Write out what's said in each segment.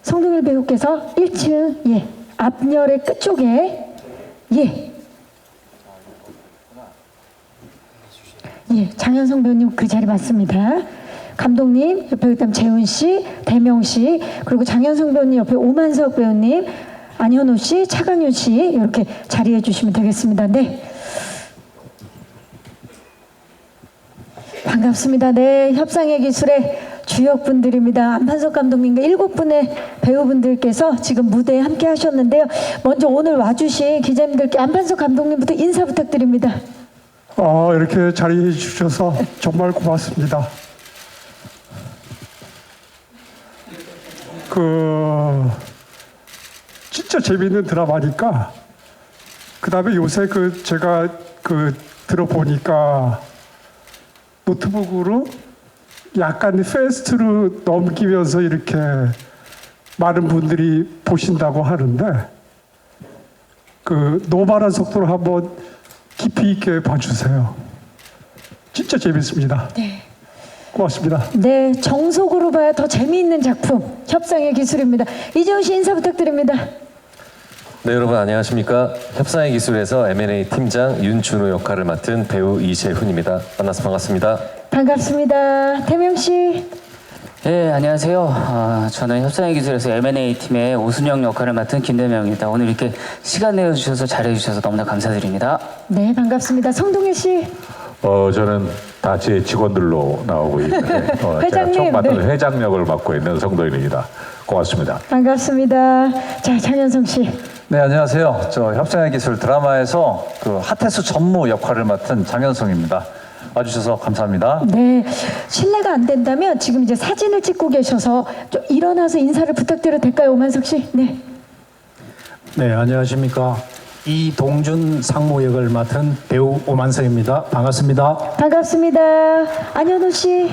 송동일 배우께서 1층 예 앞열의 끝쪽에 예. 예, 장현성 배우님 그 자리 맞습니다. 감독님 옆에 그다음 재훈 씨, 대명 씨, 그리고 장현성 배우님 옆에 오만석 배우님, 안현우 씨, 차강윤 씨 이렇게 자리해 주시면 되겠습니다. 네. 반갑습니다. 네, 협상의 기술의 주역분들입니다. 안판석 감독님과 7분의 배우분들께서 지금 무대에 함께 하셨는데요. 먼저 오늘 와주신 기자님들께 안판석 감독님부터 인사 부탁드립니다. 이렇게 자리해 주셔서 정말 고맙습니다. 진짜 재미있는 드라마니까 그다음에 요새 제가 들어보니까 노트북으로 약간 패스트로 넘기면서 이렇게 많은 분들이 보신다고 하는데 노말한 속도로 한번 깊이 있게 봐주세요. 진짜 재밌습니다. 네. 고맙습니다. 네, 정석으로 봐야 더 재미있는 작품 협상의 기술입니다. 이재훈 씨 인사 부탁드립니다. 네, 여러분 안녕하십니까? 협상의 기술에서 M&A 팀장 윤준호 역할을 맡은 배우 이재훈입니다. 만나서 반갑습니다. 반갑습니다. 대명 씨. 네, 안녕하세요. 저는 협상의 기술에서 M&A 팀의 오순영 역할을 맡은 김대명입니다. 오늘 이렇게 시간 내어주셔서 잘해주셔서 너무나 감사드립니다. 네, 반갑습니다. 성동일 씨. 저는 다 제 직원들로 나오고 있는 제가 회장님, 처음 맡은 네. 회장 역을 맡고 있는 성도인입니다. 고맙습니다. 반갑습니다. 자, 장현성 씨. 네, 안녕하세요. 저 협상의 기술 드라마에서 핫해수 전무 역할을 맡은 장현성입니다. 와주셔서 감사합니다. 네, 실례가 안 된다면 지금 이제 사진을 찍고 계셔서 좀 일어나서 인사를 부탁드려도 될까요, 오만석 씨? 네. 네, 안녕하십니까. 이동준 상무 역을 맡은 배우 오만석입니다. 반갑습니다. 반갑습니다. 안현우 씨.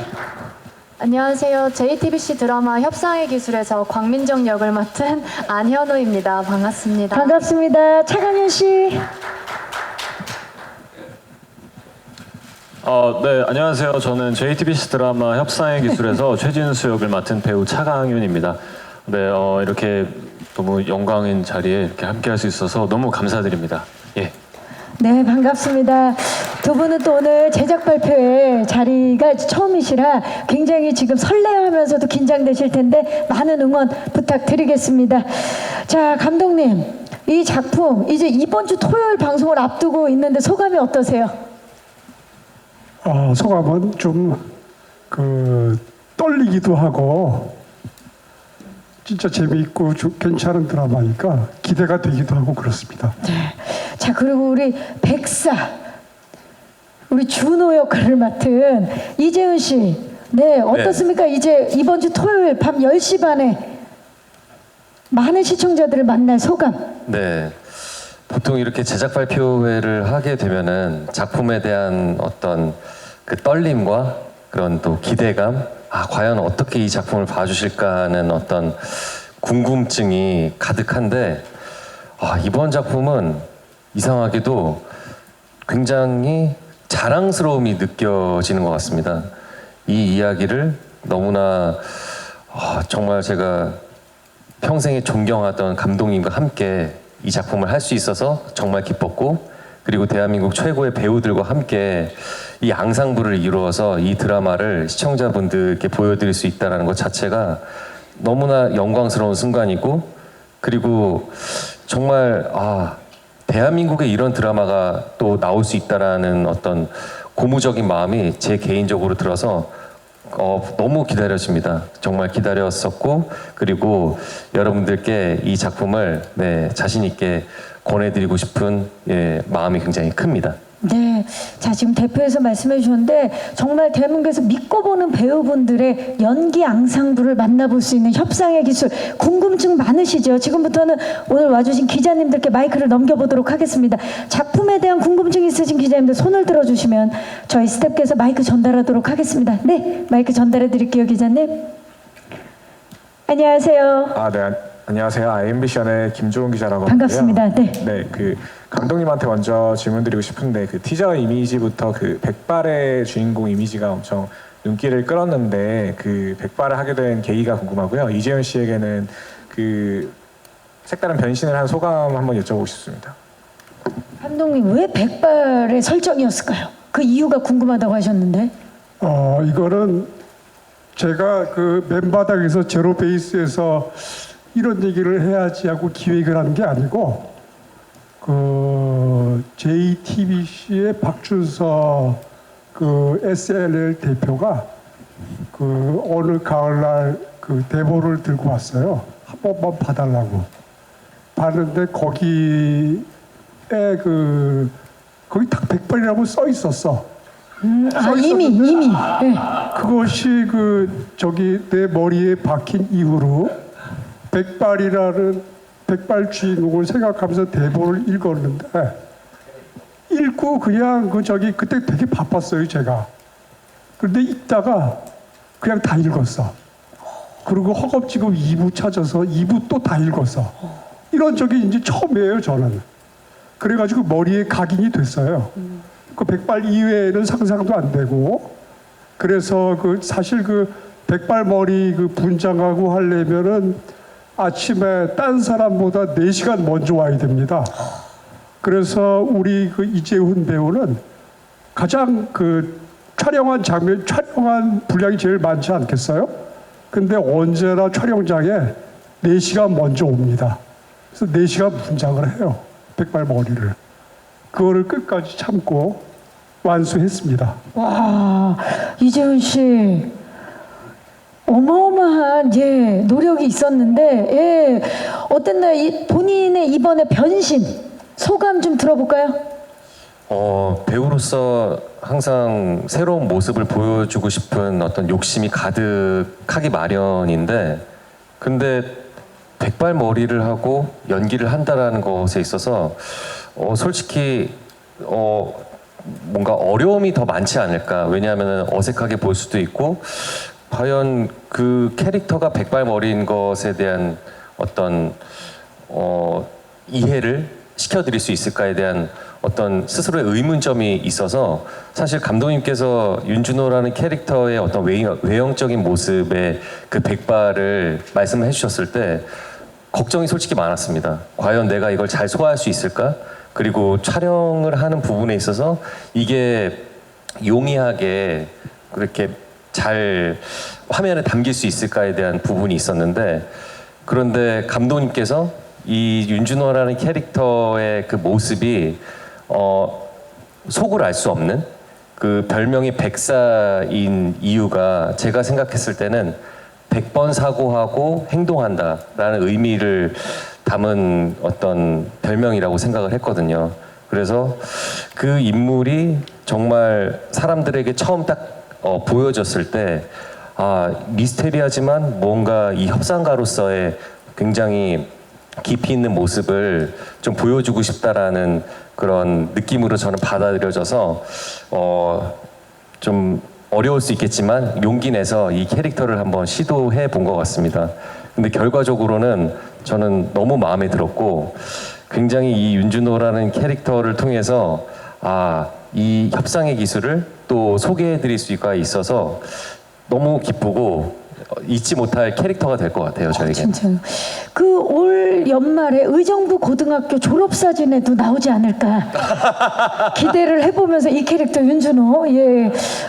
안녕하세요. JTBC 드라마 협상의 기술에서 광민정 역을 맡은 안현우입니다. 반갑습니다. 반갑습니다. 차강현 씨. 네, 안녕하세요. 저는 JTBC 드라마 협상의 기술에서 최진수 역을 맡은 배우 차강윤입니다. 네, 이렇게 너무 영광인 자리에 이렇게 함께할 수 있어서 너무 감사드립니다. 예. 네, 반갑습니다. 두 분은 또 오늘 제작 발표회 자리가 처음이시라 굉장히 지금 설레하면서도 긴장되실 텐데 많은 응원 부탁드리겠습니다. 자, 감독님, 이 작품 이제 이번 주 토요일 방송을 앞두고 있는데 소감이 어떠세요? 소감은 좀 떨리기도 하고 진짜 재미있고 괜찮은 드라마니까 기대가 되기도 하고 그렇습니다. 네. 자, 그리고 우리 백사, 우리 준호 역할을 맡은 이재훈 씨. 네, 어떻습니까? 이제 이번 주 토요일 밤 10시 반에 많은 시청자들을 만날 소감. 네. 보통 이렇게 제작 발표회를 하게 되면은 작품에 대한 어떤 그 떨림과 그런 또 기대감, 과연 어떻게 이 작품을 봐주실까 하는 어떤 궁금증이 가득한데, 이번 작품은 이상하게도 굉장히 자랑스러움이 느껴지는 것 같습니다. 이 이야기를 너무나 정말 제가 평생에 존경하던 감독님과 함께 이 작품을 할 수 있어서 정말 기뻤고, 그리고 대한민국 최고의 배우들과 함께 이 앙상블을 이루어서 이 드라마를 시청자분들께 보여드릴 수 있다는 것 자체가 너무나 영광스러운 순간이고, 그리고 정말 대한민국에 이런 드라마가 또 나올 수 있다라는 어떤 고무적인 마음이 제 개인적으로 들어서 너무 기다려집니다. 정말 기다렸었고, 그리고 여러분들께 이 작품을 자신 있게 권해드리고 싶은 마음이 굉장히 큽니다. 네, 자 지금 대표에서 말씀해 주셨는데 정말 대한민국에서 믿고 보는 배우분들의 연기 앙상블을 만나볼 수 있는 협상의 기술 궁금증 많으시죠? 지금부터는 오늘 와주신 기자님들께 마이크를 넘겨보도록 하겠습니다. 작품에 대한 궁금증 있으신 기자님들 손을 들어주시면 저희 스태프께서 마이크 전달하도록 하겠습니다. 네, 마이크 전달해 드릴게요, 기자님. 안녕하세요. 네. 안녕하세요. IMBC연의 김조은 기자라고 반갑습니다. 하고요. 네. 감독님한테 먼저 질문드리고 싶은데 티저 이미지부터 백발의 주인공 이미지가 엄청 눈길을 끌었는데 백발을 하게 된 계기가 궁금하고요. 이재훈 씨에게는 그 색다른 변신을 한 소감 한번 여쭤보고 싶습니다. 감독님 왜 백발의 설정이었을까요? 그 이유가 궁금하다고 하셨는데. 이거는 제가 그 맨바닥에서 제로 베이스에서 이런 얘기를 해야지 하고 기획을 한 게 아니고 그 JTBC의 박준서 그 SLL 대표가 그 어느 가을날 그 대본을 들고 왔어요. 한 번만 봐달라고. 봤는데 거기에 거기 딱 백발이라고 써 있었어. 이미. 네. 그것이 그 저기 내 머리에 박힌 이후로 백발 주인공을 생각하면서 대본을 읽었는데 읽고 그냥 그 저기 그때 되게 바빴어요 제가. 그런데 읽다가 그냥 다 읽었어. 그리고 허겁지겁 2부 찾아서 2부 또 다 읽었어. 이런 적이 이제 처음이에요 저는. 그래가지고 머리에 각인이 됐어요. 그 백발 이외에는 상상도 안 되고. 그래서 그 사실 그 백발 머리 그 분장하고 하려면은 아침에 딴 사람보다 4시간 먼저 와야 됩니다. 그래서 우리 그 이재훈 배우는 가장 그 촬영한 분량이 제일 많지 않겠어요? 근데 언제나 촬영장에 4시간 먼저 옵니다. 그래서 4시간 분장을 해요. 백발 머리를. 그거를 끝까지 참고 완수했습니다. 와, 이재훈 씨 어마어마한 노력이 있었는데 어땠나요? 본인의 이번에 변신 소감 좀 들어볼까요? 배우로서 항상 새로운 모습을 보여주고 싶은 어떤 욕심이 가득하기 마련인데 근데 백발 머리를 하고 연기를 한다라는 것에 있어서 솔직히 뭔가 어려움이 더 많지 않을까. 왜냐하면 어색하게 볼 수도 있고 과연 그 캐릭터가 백발머리인 것에 대한 어떤 이해를 시켜드릴 수 있을까에 대한 어떤 스스로의 의문점이 있어서 사실 감독님께서 윤준호라는 캐릭터의 어떤 외형적인 모습의 그 백발을 말씀을 해주셨을 때 걱정이 솔직히 많았습니다. 과연 내가 이걸 잘 소화할 수 있을까? 그리고 촬영을 하는 부분에 있어서 이게 용이하게 그렇게 잘 화면에 담길 수 있을까에 대한 부분이 있었는데 그런데 감독님께서 이 윤준호라는 캐릭터의 그 모습이 속을 알 수 없는 그 별명이 백사인 이유가 제가 생각했을 때는 100번 사고하고 행동한다라는 의미를 담은 어떤 별명이라고 생각을 했거든요. 그래서 그 인물이 정말 사람들에게 처음 딱 보여졌을 때 미스테리하지만 뭔가 이 협상가로서의 굉장히 깊이 있는 모습을 좀 보여주고 싶다라는 그런 느낌으로 저는 받아들여져서 좀 어려울 수 있겠지만 용기 내서 이 캐릭터를 한번 시도해 본 것 같습니다. 근데 결과적으로는 저는 너무 마음에 들었고 굉장히 이 윤준호라는 캐릭터를 통해서 이 협상의 기술을 또 소개해 드릴 수가 있어서 너무 기쁘고 잊지 못할 캐릭터가 될 것 같아요, 저에게. 진짜요. 그 올 연말에 의정부 고등학교 졸업사진에도 나오지 않을까 기대를 해보면서 이 캐릭터 윤준호.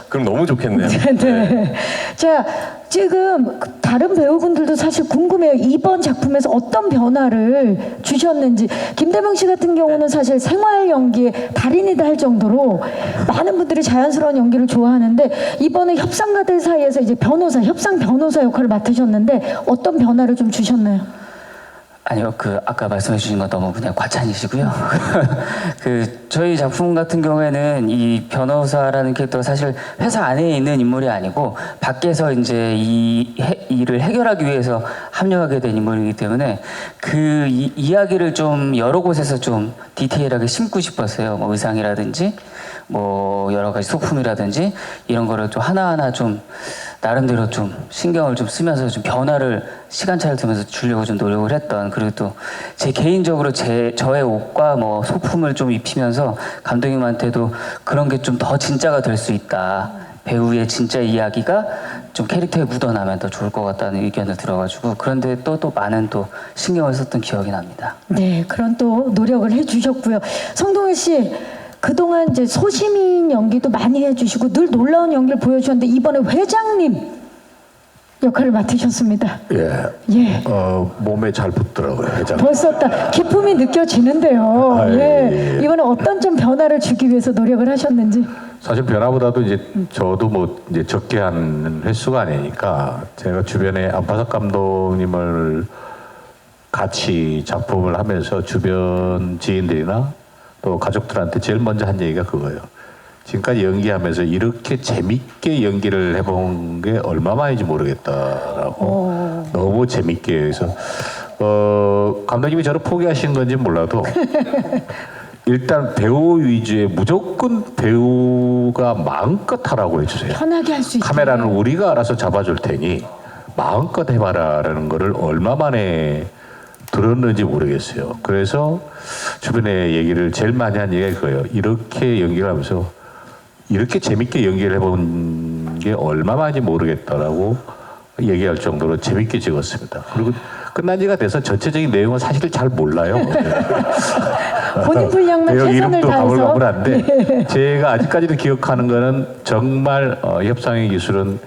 그럼 너무 좋겠네요. 네. 자, 지금 다른 배우분들도 사실 궁금해요. 이번 작품에서 어떤 변화를 주셨는지. 김대명 씨 같은 경우는 사실 생활 연기의 달인이다 할 정도로 많은 분들이 자연스러운 연기를 좋아하는데 이번에 협상가들 사이에서 이제 협상 변호사 역할을 맡으셨는데 어떤 변화를 좀 주셨나요? 아니요, 아까 말씀해 주신 건 너무 그냥 과찬이시고요. 저희 작품 같은 경우에는 이 변호사라는 캐릭터가 사실 회사 안에 있는 인물이 아니고 밖에서 이제 이 일을 해결하기 위해서 합류하게 된 인물이기 때문에 그 이야기를 좀 여러 곳에서 좀 디테일하게 심고 싶었어요. 뭐 의상이라든지 뭐 여러 가지 소품이라든지 이런 거를 좀 하나하나 좀 나름대로 좀 신경을 좀 쓰면서 좀 변화를 시간차를 두면서 주려고 좀 노력을 했던, 그리고 또 제 개인적으로 저의 옷과 뭐 소품을 좀 입히면서 감독님한테도 그런 게 좀 더 진짜가 될 수 있다, 배우의 진짜 이야기가 좀 캐릭터에 묻어나면 더 좋을 것 같다는 의견을 들어가지고 그런데 또 많은 또 신경을 썼던 기억이 납니다. 네, 그런 또 노력을 해주셨고요. 성동일 씨, 그동안 이제 소시민 연기도 많이 해주시고 늘 놀라운 연기를 보여주셨는데 이번에 회장님 역할을 맡으셨습니다. 예. 예. 몸에 잘 붙더라고요, 회장. 벌써 딱 기품이 느껴지는데요. 아, 예. 예. 이번에 어떤 좀 변화를 주기 위해서 노력을 하셨는지. 사실 변화보다도 이제 저도 뭐 이제 적게 하는 횟수가 아니니까 제가 주변에 안파석 감독님을 같이 작품을 하면서 주변 지인들이나 또 가족들한테 제일 먼저 한 얘기가 그거예요. 지금까지 연기하면서 이렇게 재밌게 연기를 해본 게 얼마만인지 모르겠다라고 너무 재밌게 해서 감독님이 저를 포기하신 건지 몰라도 일단 배우 위주의 무조건 배우가 마음껏 하라고 해주세요. 편하게 할 수 있게. 카메라는 우리가 알아서 잡아줄 테니 마음껏 해봐라라는 거를 얼마 만에 들었는지 모르겠어요. 그래서 주변에 얘기를 제일 많이 한 얘기가 그거예요. 이렇게 연기를 하면서 이렇게 재밌게 연기를 해본 게 얼마만인지 모르겠다라고 얘기할 정도로 재밌게 찍었습니다. 그리고 끝난 지가 돼서 전체적인 내용은 사실 잘 몰라요. 본인 분량만 배역 최선을 이름도 다해서. 가물가물한데 제가 아직까지도 기억하는 거는 정말 협상의 기술은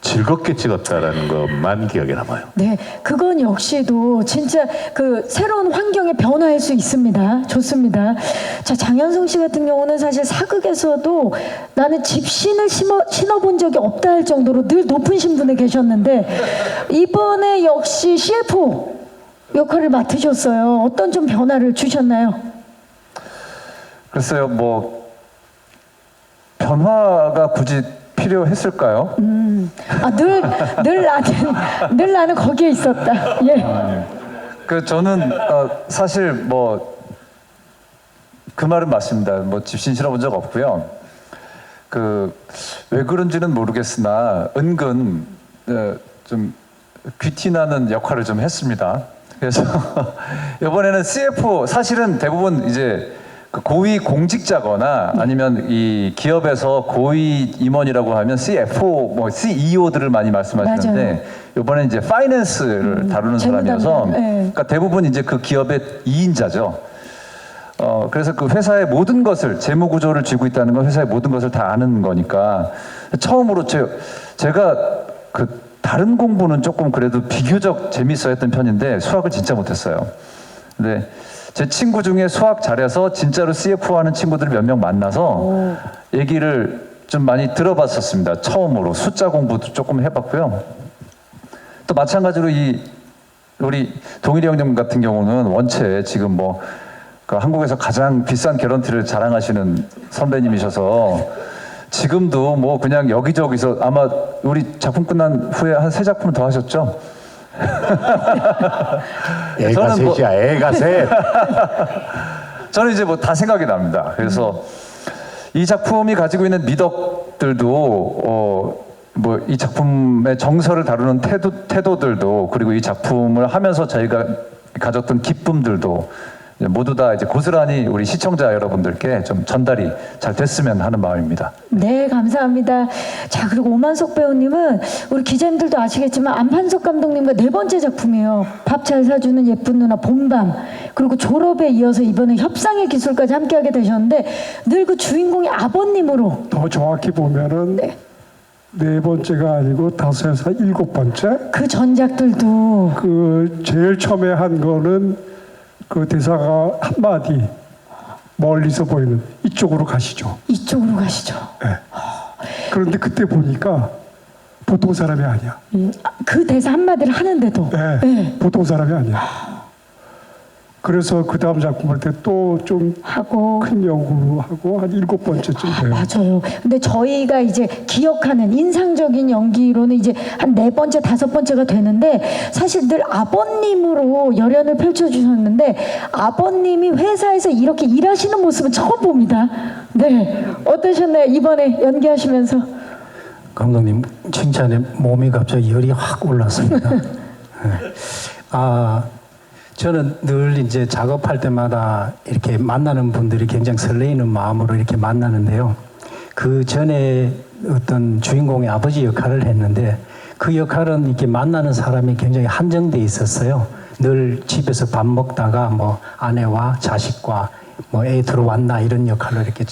즐겁게 찍었다라는 것만 기억에 남아요. 네, 그건 역시도 진짜 그 새로운 환경에 변화할 수 있습니다. 좋습니다. 자, 장현승 씨 같은 경우는 사실 사극에서도 나는 집신을 신어본 적이 없다 할 정도로 늘 높은 신분에 계셨는데 이번에 역시 CF 역할을 맡으셨어요. 어떤 좀 변화를 주셨나요? 글쎄요, 뭐 변화가 굳이 필요했을까요? 늘 나는 거기에 있었다. 예. 그 저는 사실 뭐 그 말은 맞습니다. 뭐 집신 실어본 적 없고요. 그 왜 그런지는 모르겠으나 은근 좀 귀티나는 역할을 좀 했습니다. 그래서 이번에는 CF 사실은 대부분 이제 그 고위 공직자거나 아니면 이 기업에서 고위 임원이라고 하면 CFO, 뭐 CEO들을 많이 말씀하시는데 맞아요. 이번에 이제 파이낸스를 다루는 사람이어서 재무담당, 네. 그러니까 대부분 이제 그 기업의 2인자죠. 그래서 그 회사의 모든 것을 재무 구조를 쥐고 있다는 건 회사의 모든 것을 다 아는 거니까 처음으로 제가 그 다른 공부는 조금 그래도 비교적 재밌어 했던 편인데 수학을 진짜 못했어요. 근데 제 친구 중에 수학 잘해서 진짜로 CF 하는 친구들 몇 명 만나서 얘기를 좀 많이 들어봤었습니다. 처음으로 숫자 공부도 조금 해봤고요. 또 마찬가지로 우리 동일이 형님 같은 경우는 원체 지금 뭐 그 한국에서 가장 비싼 개런티를 자랑하시는 선배님이셔서 지금도 뭐 그냥 여기저기서 아마 우리 작품 끝난 후에 한 3작품 더 하셨죠? 애가 저는 뭐- 셋이야, 애가 셋. 저는 이제 뭐 다 생각이 납니다. 그래서 이 작품이 가지고 있는 미덕들도 뭐 이 작품의 정서를 다루는 태도들도 그리고 이 작품을 하면서 저희가 가졌던 기쁨들도 모두 다 이제 고스란히 우리 시청자 여러분들께 좀 전달이 잘 됐으면 하는 마음입니다. 네, 감사합니다. 자, 그리고 오만석 배우님은 우리 기자님들도 아시겠지만 안판석 감독님과 4번째 작품이에요. 밥 잘 사주는 예쁜 누나 봄밤. 그리고 졸업에 이어서 이번에 협상의 기술까지 함께하게 되셨는데 늘 그 주인공이 아버님으로. 더 정확히 보면은 네 번째가 아니고 5에서 7번째. 그 전작들도 그 제일 처음에 한 거는 그 대사가 한마디 멀리서 보이는 이쪽으로 가시죠. 이쪽으로 가시죠. 네. 그런데 그때 보니까 보통 사람이 아니야. 그 대사 한마디를 하는데도. 네. 네. 보통 사람이 아니야. 그래서 그 다음 작품 할 때 또 좀 하고. 큰 연구하고 한 7번째쯤 돼요. 맞아요. 근데 저희가 이제 기억하는 인상적인 연기로는 이제 한 4번째, 5번째가 되는데 사실 늘 아버님으로 열연을 펼쳐주셨는데 아버님이 회사에서 이렇게 일하시는 모습은 처음 봅니다. 네. 어떠셨나요? 이번에 연기하시면서? 감독님 칭찬에 몸이 갑자기 열이 확 올랐습니다. 네. 저는 늘 이제 작업할 때마다 이렇게 만나는 분들이 굉장히 설레이는 마음으로 이렇게 만나는데요. 그 전에 어떤 주인공의 아버지 역할을 했는데 그 역할은 이렇게 만나는 사람이 굉장히 한정돼 있었어요. 늘 집에서 밥 먹다가 뭐 아내와 자식과 뭐 애 들어왔나 이런 역할로 이렇게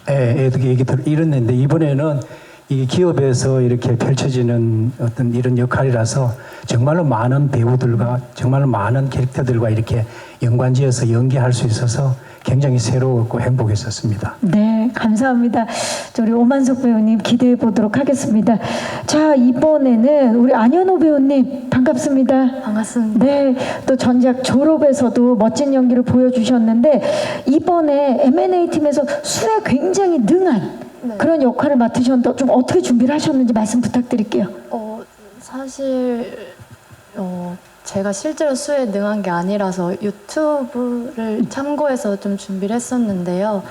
애들 얘기 이랬는데 이번에는 이 기업에서 이렇게 펼쳐지는 어떤 이런 역할이라서 정말로 많은 배우들과 정말로 많은 캐릭터들과 이렇게 연관지어서 연기할 수 있어서 굉장히 새로웠고 행복했었습니다. 네, 감사합니다. 저 우리 오만석 배우님 기대해 보도록 하겠습니다. 자, 이번에는 우리 안현호 배우님 반갑습니다. 반갑습니다. 네, 또 전작 졸업에서도 멋진 연기를 보여주셨는데 이번에 M&A 팀에서 수에 굉장히 능한 그런 역할을 맡으셨는데 좀 어떻게 준비를 하셨는지 말씀 부탁드릴게요. 사실 제가 실제로 수에 능한 게 아니라서 유튜브를 참고해서 좀 준비를 했었는데요.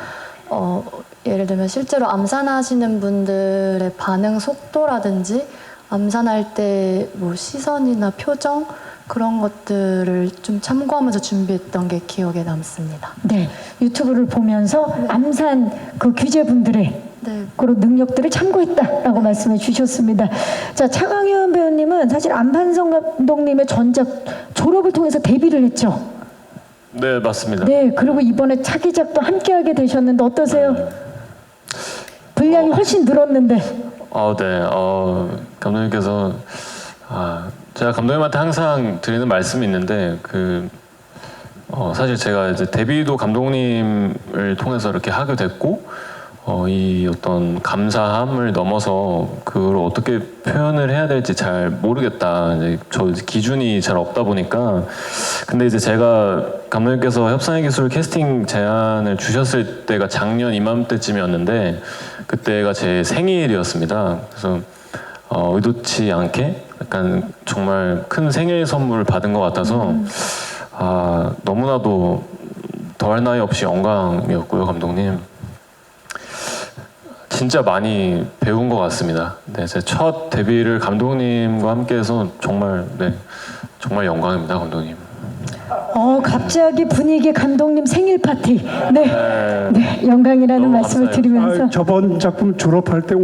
예를 들면 실제로 암산하시는 분들의 반응 속도라든지 암산할 때 뭐 시선이나 표정 그런 것들을 좀 참고하면서 준비했던 게 기억에 남습니다. 네, 유튜브를 보면서 암산 그 규제분들의 네. 그런 능력들을 참고했다라고 말씀해 주셨습니다. 자, 차강현 배우님은 사실 안판성 감독님의 전작 졸업을 통해서 데뷔를 했죠. 네, 맞습니다. 네, 그리고 이번에 차기작도 함께하게 되셨는데 어떠세요? 분량이 훨씬 늘었는데. 네. 감독님께서 제가 감독님한테 항상 드리는 말씀이 있는데 사실 제가 이제 데뷔도 감독님을 통해서 이렇게 하게 됐고 이 어떤 감사함을 넘어서 그걸 어떻게 표현을 해야 될지 잘 모르겠다. 이제 저 기준이 잘 없다 보니까 근데 이제 제가 감독님께서 협상의 기술 캐스팅 제안을 주셨을 때가 작년 이맘때쯤이었는데 그때가 제 생일이었습니다. 그래서 의도치 않게 약간 정말 큰 생일 선물을 받은 것 같아서 너무나도 더할 나위 없이 영광이었고요, 감독님. 진짜 많이 배운 것 같습니다. 네, 제 첫 데뷔를 감독님과 함께해서 정말 정말 영광입니다, 감독님. 갑자기 분위기 감독님 생일 파티. 네, 영광이라는 너무 말씀을 감사해요. 드리면서. 저번 작품 졸업할 때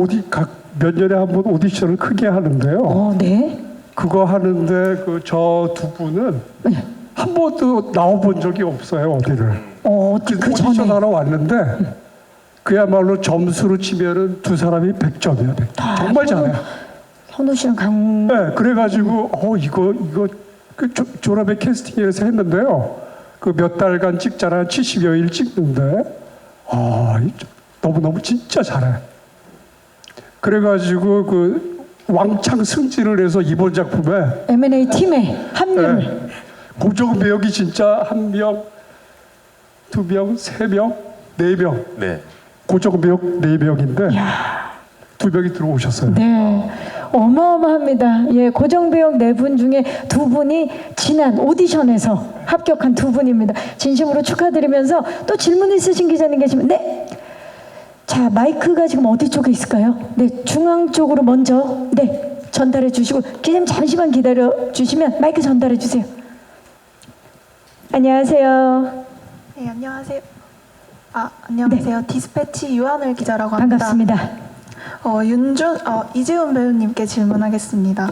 몇 년에 한 번 오디션을 크게 하는데요. 네. 그거 하는데 저 두 분은 한 번도 나와본 적이 없어요, 어디를. 그 오디션 전에. 하러 왔는데 그야말로 점수로 치면은 두 사람이 100점이야. 100점. 정말 잘해. 현우 씨랑 네, 그래가지고 이거 졸업에 캐스팅에서 했는데요. 그 몇 달간 찍잖아요. 70여일 찍는데 너무너무 진짜 잘해. 그래가지고 왕창 승진을 해서 이번 작품에 M&A 팀에 합류를. 고정 배역이 진짜 1명, 2명, 3명, 4명. 네. 고정 배역 4명인데 2명이 들어오셨어요. 네, 어마어마합니다. 예, 고정 배역 4분 중에 2분이 지난 오디션에서 합격한 2분입니다. 진심으로 축하드리면서 또 질문 있으신 기자님 계시면 네. 자, 마이크가 지금 어디 쪽에 있을까요? 네, 중앙 쪽으로 먼저 전달해 주시고 기자님 잠시만 기다려 주시면 마이크 전달해 주세요. 안녕하세요. 네, 안녕하세요. 안녕하세요. 디스패치 유한을 기자라고 합니다. 반갑습니다. 이지훈 배우님께 질문하겠습니다.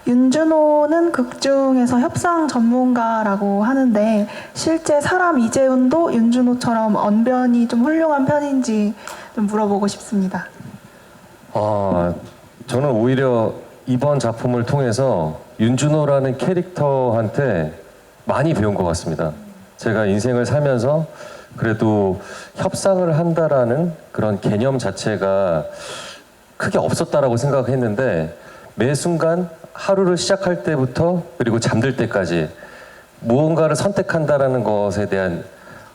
윤준호는 극중에서 협상 전문가라고 하는데 실제 사람 이재훈도 윤준호처럼 언변이 좀 훌륭한 편인지 좀 물어보고 싶습니다. 저는 오히려 이번 작품을 통해서 윤준호라는 캐릭터한테 많이 배운 것 같습니다. 제가 인생을 살면서 그래도 협상을 한다라는 그런 개념 자체가 크게 없었다라고 생각했는데 매 순간 하루를 시작할 때부터 그리고 잠들 때까지 무언가를 선택한다라는 것에 대한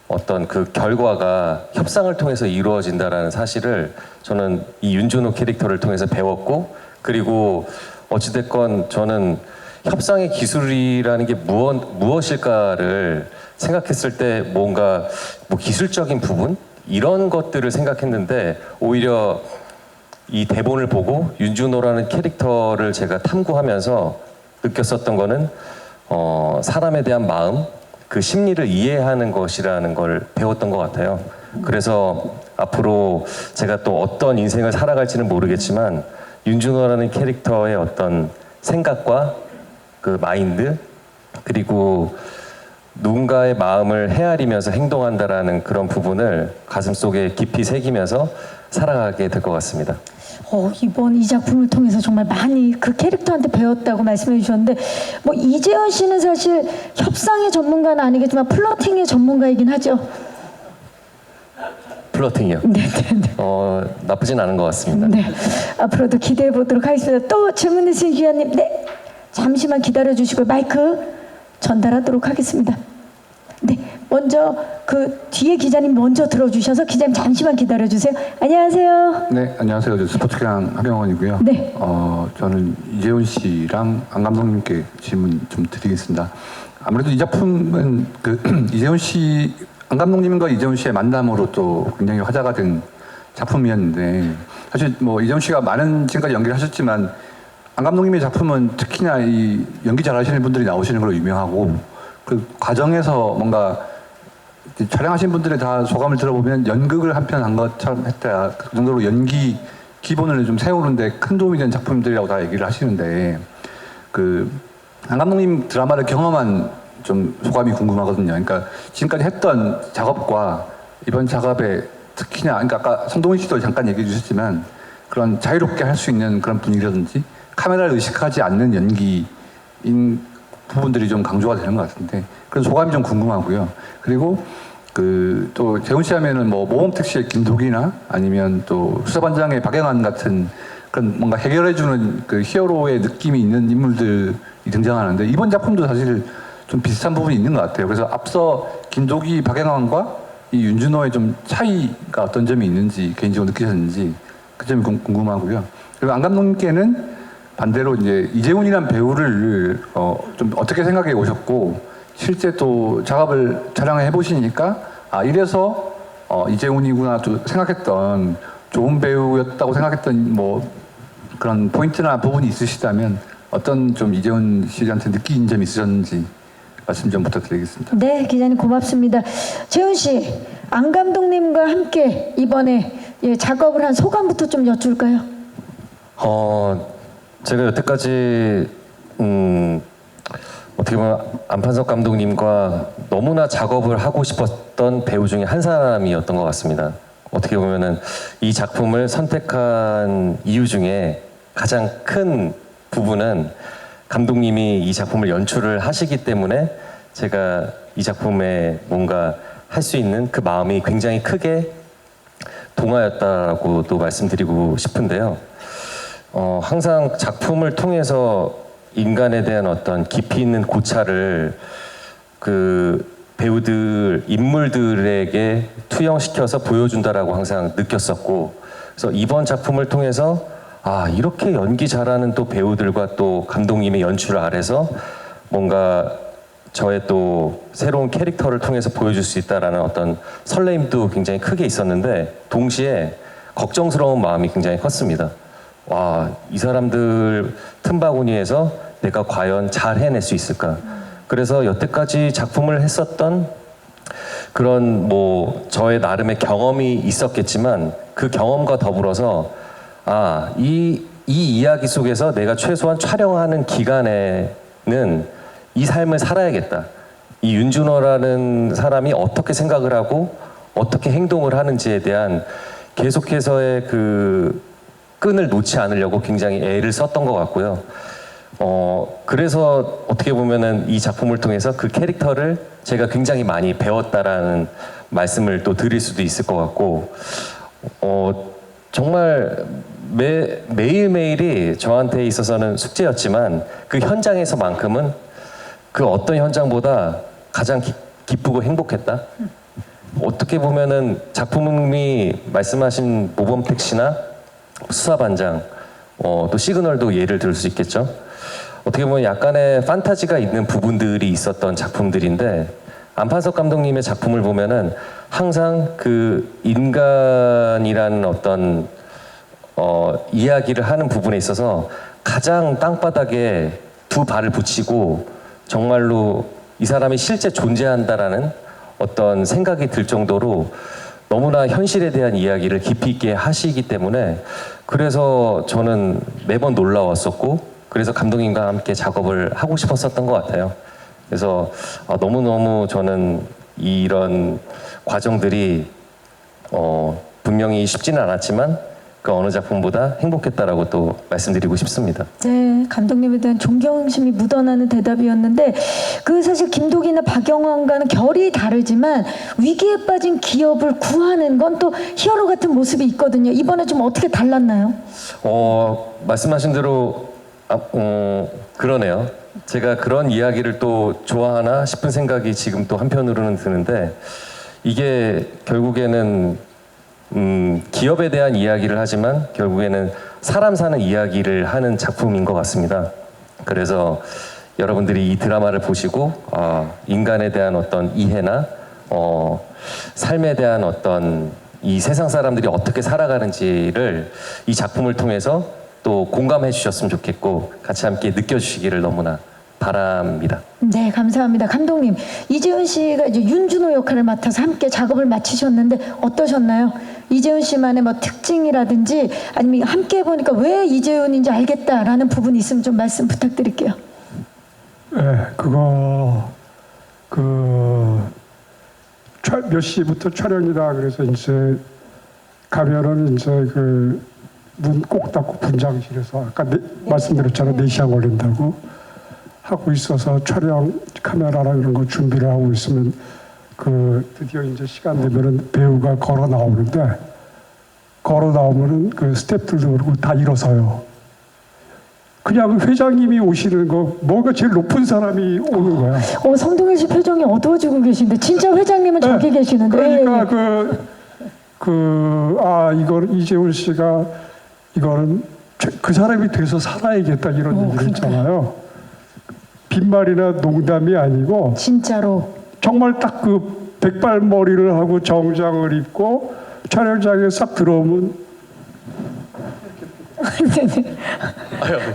어떤 그 결과가 협상을 통해서 이루어진다라는 사실을 저는 이 윤준호 캐릭터를 통해서 배웠고 그리고 어찌됐건 저는 협상의 기술이라는 게 무엇일까를 생각했을 때 뭔가 기술적인 부분 이런 것들을 생각했는데 오히려 이 대본을 보고 윤준호라는 캐릭터를 제가 탐구하면서 느꼈었던 거는 사람에 대한 마음 그 심리를 이해하는 것이라는 걸 배웠던 것 같아요. 그래서 앞으로 제가 또 어떤 인생을 살아갈지는 모르겠지만 윤준호라는 캐릭터의 어떤 생각과 그 마인드 그리고 누군가의 마음을 헤아리면서 행동한다라는 그런 부분을 가슴속에 깊이 새기면서 살아가게 될 것 같습니다. 이번 이 작품을 통해서 정말 많이 그 캐릭터한테 배웠다고 말씀해 주셨는데 뭐 이재현 씨는 사실 협상의 전문가는 아니겠지만 플러팅의 전문가이긴 하죠. 플러팅이요? 네네네. 나쁘진 않은 것 같습니다. 네. 앞으로도 기대해 보도록 하겠습니다. 또 질문해 주신 기자님, 네. 잠시만 기다려 주시고 마이크 전달하도록 하겠습니다. 네. 먼저 그 뒤에 기자님 먼저 들어주셔서 기자님 잠시만 기다려 주세요. 안녕하세요. 네, 안녕하세요. 저 스포츠경 하경원이고요. 네. 저는 이재훈 씨랑 안 감독님께 질문 좀 드리겠습니다. 아무래도 이 작품은 그 이재훈 씨, 안 감독님과 이재훈 씨의 만남으로 또 굉장히 화제가 된 작품이었는데 사실 뭐 이재훈 씨가 많은 지금까지 연기를 하셨지만 안 감독님의 작품은 특히나 이 연기 잘하시는 분들이 나오시는 걸로 유명하고 그 과정에서 뭔가 촬영하신 분들의 다 소감을 들어보면 연극을 한 편 한 것처럼 했다. 그 정도로 연기 기본을 좀 세우는데 큰 도움이 된 작품들이라고 다 얘기를 하시는데 그 안 감독님 드라마를 경험한 좀 소감이 궁금하거든요. 그러니까 지금까지 했던 작업과 이번 작업에 특히나 그러니까 아까 성동훈 씨도 잠깐 얘기해 주셨지만 그런 자유롭게 할 수 있는 그런 분위기라든지 카메라를 의식하지 않는 연기인 부분들이 좀 강조가 되는 것 같은데 그런 소감이 좀 궁금하고요. 그리고 그 또 재훈 씨 하면은 뭐 모범특시의 김도기나 아니면 또 수사반장의 박영환 같은 그런 뭔가 해결해주는 그 히어로의 느낌이 있는 인물들이 등장하는데 이번 작품도 사실 좀 비슷한 부분이 있는 것 같아요. 그래서 앞서 김도기, 박영환과 이 윤준호의 좀 차이가 어떤 점이 있는지 개인적으로 느끼셨는지 그 점이 궁금하고요. 그리고 안 감독님께는 반대로 이제 이재훈이란 배우를 좀 어떻게 생각해 오셨고 실제 또 작업을 촬영해 보시니까 아 이래서 이재훈이구나 또 생각했던 좋은 배우였다고 생각했던 뭐 그런 포인트나 부분이 있으시다면 어떤 좀 이재훈 씨한테 느낀 점이 있으셨는지 말씀 좀 부탁드리겠습니다. 네, 기자님 고맙습니다. 재훈 씨, 안 감독님과 함께 이번에 작업을 한 소감부터 좀 여쭐까요? 제가 여태까지 어떻게 보면 안판석 감독님과 너무나 작업을 하고 싶었던 배우 중에 한 사람이었던 것 같습니다. 어떻게 보면은 이 작품을 선택한 이유 중에 가장 큰 부분은 감독님이 이 작품을 연출을 하시기 때문에 제가 이 작품에 뭔가 할 수 있는 그 마음이 굉장히 크게 동하였다라고도 말씀드리고 싶은데요. 항상 작품을 통해서 인간에 대한 어떤 깊이 있는 고찰을 그 배우들, 인물들에게 투영시켜서 보여준다라고 항상 느꼈었고, 그래서 이번 작품을 통해서 아, 이렇게 연기 잘하는 또 배우들과 또 감독님의 연출 아래서 뭔가 저의 또 새로운 캐릭터를 통해서 보여줄 수 있다라는 어떤 설레임도 굉장히 크게 있었는데 동시에 걱정스러운 마음이 굉장히 컸습니다. 와, 이 사람들 틈바구니에서 내가 과연 잘 해낼 수 있을까? 그래서 여태까지 작품을 했었던 그런 뭐 저의 나름의 경험이 있었겠지만 그 경험과 더불어서 아, 이 이야기 속에서 내가 최소한 촬영하는 기간에는 이 삶을 살아야겠다. 이 윤준호라는 사람이 어떻게 생각을 하고 어떻게 행동을 하는지에 대한 계속해서의 그 끈을 놓지 않으려고 굉장히 애를 썼던 것 같고요. 그래서 어떻게 보면은 이 작품을 통해서 그 캐릭터를 제가 굉장히 많이 배웠다라는 말씀을 또 드릴 수도 있을 것 같고, 정말 매일매일이 저한테 있어서는 숙제였지만 그 현장에서만큼은 그 어떤 현장보다 가장 기쁘고 행복했다. 어떻게 보면은 작품이 말씀하신 모범택시나 수사반장, 또 시그널도 예를 들 수 있겠죠. 어떻게 보면 약간의 판타지가 있는 부분들이 있었던 작품들인데 안판석 감독님의 작품을 보면은 항상 그 인간이라는 어떤 이야기를 하는 부분에 있어서 가장 땅바닥에 두 발을 붙이고 정말로 이 사람이 실제 존재한다라는 어떤 생각이 들 정도로 너무나 현실에 대한 이야기를 깊이 있게 하시기 때문에 그래서 저는 매번 놀라웠었고 그래서 감독님과 함께 작업을 하고 싶었었던 것 같아요. 그래서 너무너무 저는 이런 과정들이 분명히 쉽지는 않았지만 그 어느 작품보다 행복했다라고 또 말씀드리고 싶습니다. 네, 감독님에 대한 존경심이 묻어나는 대답이었는데 그 사실 김도기나 박영환과는 결이 다르지만 위기에 빠진 기업을 구하는 건 또 히어로 같은 모습이 있거든요. 이번에 좀 어떻게 달랐나요? 말씀하신 대로 그러네요. 제가 그런 이야기를 또 좋아하나 싶은 생각이 지금 또 한편으로는 드는데 이게 결국에는 기업에 대한 이야기를 하지만 결국에는 사람 사는 이야기를 하는 작품인 것 같습니다. 그래서 여러분들이 이 드라마를 보시고 인간에 대한 어떤 이해나 삶에 대한 어떤 이 세상 사람들이 어떻게 살아가는지를 이 작품을 통해서 또 공감해 주셨으면 좋겠고 같이 함께 느껴주시기를 너무나 바랍니다. 네, 감사합니다. 감독님, 이재훈 씨가 이제 윤준호 역할을 맡아서 함께 작업을 마치셨는데 어떠셨나요? 이재훈 씨만의 뭐 특징이라든지 아니면 함께 해보니까 왜 이재훈인지 알겠다라는 부분이 있으면 좀 말씀 부탁드릴게요. 네, 그거 몇 시부터 촬영이다 그래서 이제 가면은 이제 그 문 꼭 닫고 분장실에서 아까 말씀드렸잖아요. 4시간 걸린다고 하고 있어서 촬영 카메라랑 이런 거 준비를 하고 있으면 드디어 이제 시간 되면은 배우가 걸어 나오는데 걸어 나오면은 그 스태프들도 그렇고 다 일어서요. 그냥 회장님이 오시는 거 뭔가 제일 높은 사람이 오는 거야. 성동일 씨 표정이 어두워지고 계신데 진짜 회장님은 저기 계시는데. 그러니까 이걸 이재훈 씨가 이거는 그 사람이 돼서 살아야겠다 이런 얘기를 했잖아요. 빈말이나 농담이 아니고 진짜로 정말 딱 그 백발머리를 하고 정장을 입고 촬영장에 싹 들어오면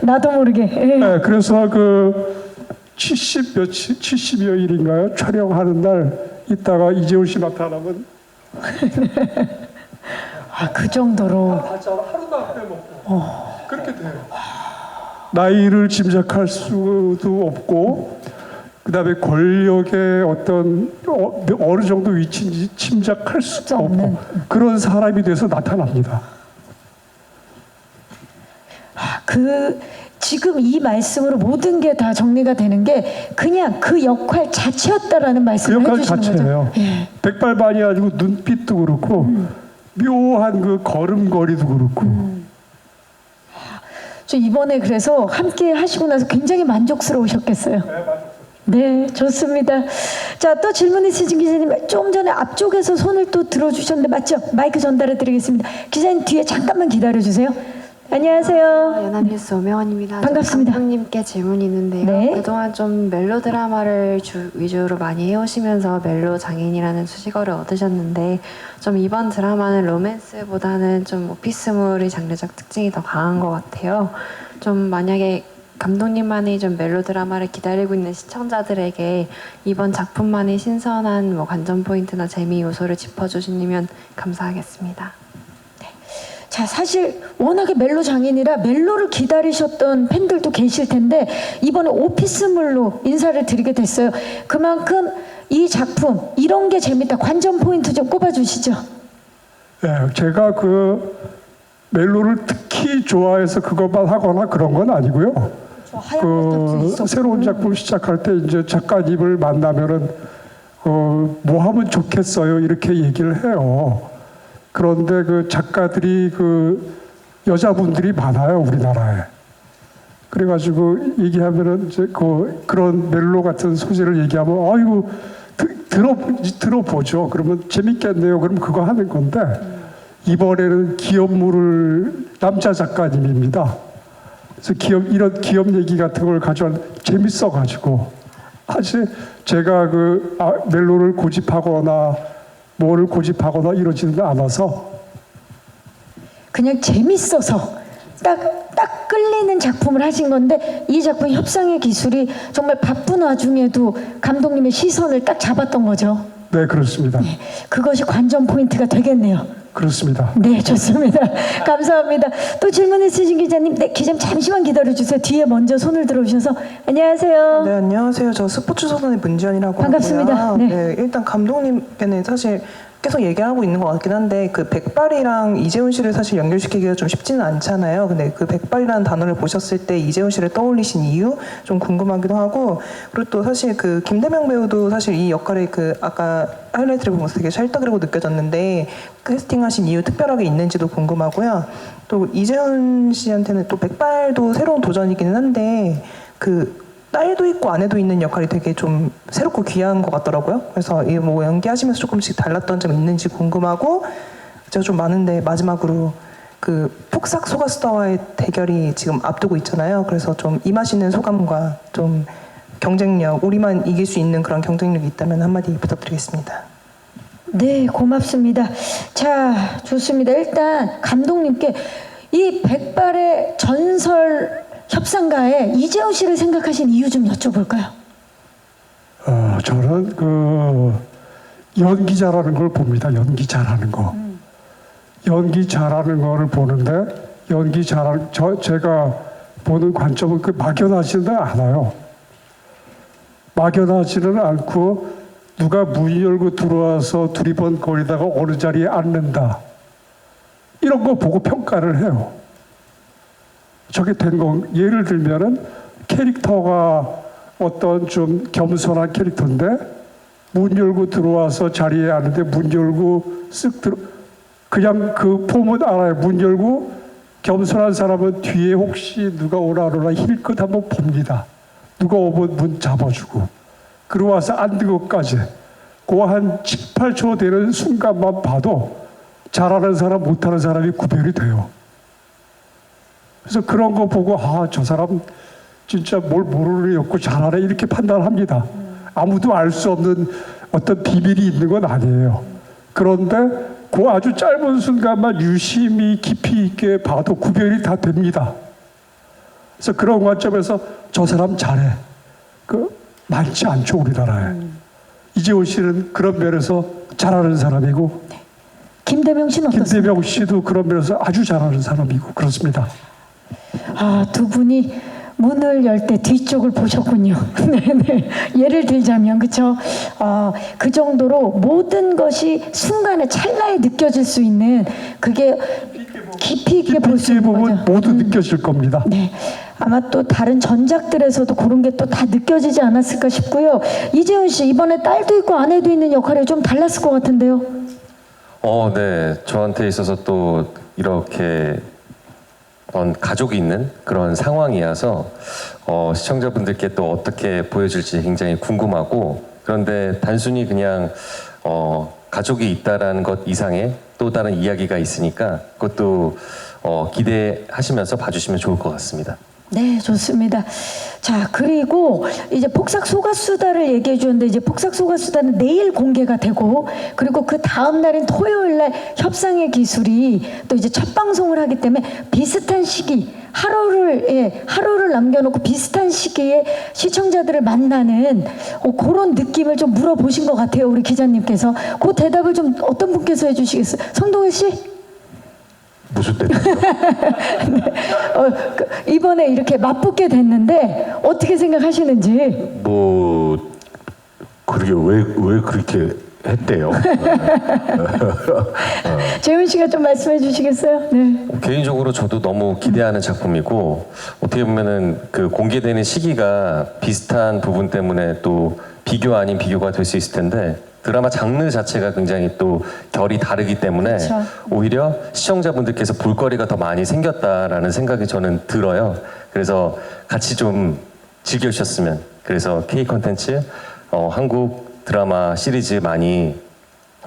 나도 모르게. 네, 그래서 70여 일인가요? 촬영하는 날 있다가 이재훈 씨 나타나면 그 정도로 하루도 안 빼먹고 그렇게 돼요. 나이를 짐작할 수도 없고 그다음에 권력의 어떤 어느 정도 위치인지 짐작할 수도 없고 그런 사람이 돼서 나타납니다. 지금 이 말씀으로 모든 게 다 정리가 되는 게 그냥 그 역할 자체였다라는 말씀을 그 역할 해주시는 자체예요. 거죠. 예. 백발반이 아니고 눈빛도 그렇고 묘한 그 걸음걸이도 그렇고. 저 이번에 그래서 함께 하시고 나서 굉장히 만족스러우셨겠어요. 네, 좋습니다. 자, 또 질문 있으신 기자님, 좀 전에 앞쪽에서 손을 또 들어주셨는데 맞죠? 마이크 전달해 드리겠습니다. 기자님 뒤에 잠깐만 기다려 주세요. 안녕하세요. 연합뉴스 오명원입니다. 반갑습니다. 감독님께 질문이 있는데요. 네. 그동안 좀 멜로 드라마를 위주로 많이 해오시면서 멜로 장인이라는 수식어를 얻으셨는데 좀 이번 드라마는 로맨스보다는 좀 오피스물의 장르적 특징이 더 강한 것 같아요. 좀 만약에 감독님만의 좀 멜로 드라마를 기다리고 있는 시청자들에게 이번 작품만의 신선한 관전 포인트나 재미 요소를 짚어주시면 감사하겠습니다. 자, 사실 워낙에 멜로 장인이라 멜로를 기다리셨던 팬들도 계실 텐데 이번에 오피스물로 인사를 드리게 됐어요. 그만큼 이 작품 이런 게 재밌다. 관전 포인트 좀 꼽아주시죠. 네, 제가 멜로를 특히 좋아해서 그것만 하거나 그런 건 아니고요. 새로운 작품 시작할 때 이제 작가님을 만나면은 뭐 하면 좋겠어요 이렇게 얘기를 해요. 그런데 그 작가들이 여자분들이 많아요 우리나라에. 그래가지고 얘기하면은 이제 그런 멜로 같은 소재를 얘기하면 아이고 들어보죠. 그러면 재밌겠네요. 그럼 그거 하는 건데 이번에는 기업물을 남자 작가님입니다. 그래서 이런 기업 얘기 같은 걸 가져와 재밌어가지고 사실 제가 멜로를 고집하거나 뭐를 고집하거나 이러지는 않아서 그냥 재밌어서 딱 끌리는 작품을 하신 건데 이 작품 협상의 기술이 정말 바쁜 와중에도 감독님의 시선을 딱 잡았던 거죠. 네, 그렇습니다. 그것이 관전 포인트가 되겠네요. 그렇습니다. 네, 좋습니다. 감사합니다. 또 질문 있으신 기자님, 네, 기자님 잠시만 기다려주세요. 뒤에 먼저 손을 들어오셔서 안녕하세요. 네, 안녕하세요. 저 스포츠조선의 문지연이라고 반갑습니다. 하고요. 네. 일단 감독님께는 사실 계속 얘기하고 있는 것 같긴 한데 그 백발이랑 이재훈 씨를 사실 연결시키기가 좀 쉽지는 않잖아요. 근데 그 백발이라는 단어를 보셨을 때 이재훈 씨를 떠올리신 이유 좀 궁금하기도 하고, 그리고 또 사실 그 김대명 배우도 사실 이 역할에 그 아까 하이라이트를 보면서 되게 찰떡이라고 느껴졌는데 캐스팅하신 이유 특별하게 있는지도 궁금하고요. 또 이재훈 씨한테는 또 백발도 새로운 도전이기는 한데 그 딸도 있고 아내도 있는 역할이 되게 좀 새롭고 귀한 것 같더라고요. 그래서 이 뭐 연기하시면서 조금씩 달랐던 점 있는지 궁금하고, 제가 좀 많은데 마지막으로 그 폭삭 소가수다와의 대결이 지금 앞두고 있잖아요. 그래서 좀 임하시는 소감과 좀 경쟁력, 우리만 이길 수 있는 그런 경쟁력이 있다면 한마디 부탁드리겠습니다. 네, 고맙습니다. 자, 좋습니다. 일단 감독님께 이 백발의 전설 협상가에 이재훈 씨를 생각하신 이유 좀 여쭤볼까요? 저는 그 연기 잘하는 걸 봅니다. 연기 잘하는 거. 연기 잘하는 거를 보는데 연기 잘하는 제가 보는 관점은 그 막연하지는 않아요. 막연하지는 않고 누가 문 열고 들어와서 두리번거리다가 어느 자리에 앉는다. 이런 거 보고 평가를 해요. 저게 된 거, 예를 들면은 캐릭터가 어떤 좀 겸손한 캐릭터인데 문 열고 들어와서 자리에 앉는데 문 열고 쓱 들어, 그냥 그 폼은 알아요. 문 열고 겸손한 사람은 뒤에 혹시 누가 오나 안 오나 힐끗 한번 봅니다. 누가 오면 문 잡아주고 그러고 와서 앉는 것까지 그 한 7, 8초 되는 순간만 봐도 잘하는 사람 못하는 사람이 구별이 돼요. 그래서 그런 거 보고 저 사람 진짜 뭘 모르는 애 없고 잘하네 이렇게 판단합니다. 아무도 알 수 없는 어떤 비밀이 있는 건 아니에요. 그런데 그 아주 짧은 순간만 유심히 깊이 있게 봐도 구별이 다 됩니다. 그래서 그런 관점에서 저 사람 잘해. 그 많지 않죠, 우리나라에. 이재훈 씨는 그런 면에서 잘하는 사람이고, 김대명 씨는 어떻습니까? 김대명 씨도 그런 면에서 아주 잘하는 사람이고 그렇습니다. 두 분이 문을 열 때 뒤쪽을 보셨군요. 네네. 예를 들자면 그렇죠. 그 정도로 모든 것이 순간에 찰나에 느껴질 수 있는 그게 깊이 있게 볼 수 있는 거죠. 모두 느껴질 겁니다. 네. 아마 또 다른 전작들에서도 그런 게 또 다 느껴지지 않았을까 싶고요. 이재훈 씨 이번에 딸도 있고 아내도 있는 역할이 좀 달랐을 것 같은데요. 네. 저한테 있어서 또 이렇게 가족이 있는 그런 상황이어서 시청자분들께 또 어떻게 보여질지 굉장히 궁금하고, 그런데 단순히 그냥 가족이 있다라는 것 이상의 또 다른 이야기가 있으니까 그것도 기대하시면서 봐주시면 좋을 것 같습니다. 네, 좋습니다. 자, 그리고 이제 폭삭 소가수다를 얘기해 주는데 이제 폭삭 소가수다는 내일 공개가 되고, 그리고 그 다음 날인 토요일 날 협상의 기술이 또 이제 첫 방송을 하기 때문에 비슷한 시기, 하루를 남겨놓고 비슷한 시기에 시청자들을 만나는 그런 느낌을 좀 물어보신 것 같아요, 우리 기자님께서. 그 대답을 좀 어떤 분께서 해주시겠어요? 성동일 씨? 무슨 대답이요? 네. 이번에 이렇게 맞붙게 됐는데 어떻게 생각하시는지. 그러게 왜 그렇게 했대요? 재훈 씨가 좀 말씀해 주시겠어요? 네. 개인적으로 저도 너무 기대하는 작품이고, 어떻게 보면은 그 공개되는 시기가 비슷한 부분 때문에 또 비교 아닌 비교가 될 수 있을 텐데, 드라마 장르 자체가 굉장히 또 결이 다르기 때문에 그쵸. 오히려 시청자분들께서 볼거리가 더 많이 생겼다라는 생각이 저는 들어요. 그래서 같이 좀 즐겨주셨으면, 그래서 K 콘텐츠 한국 드라마 시리즈 많이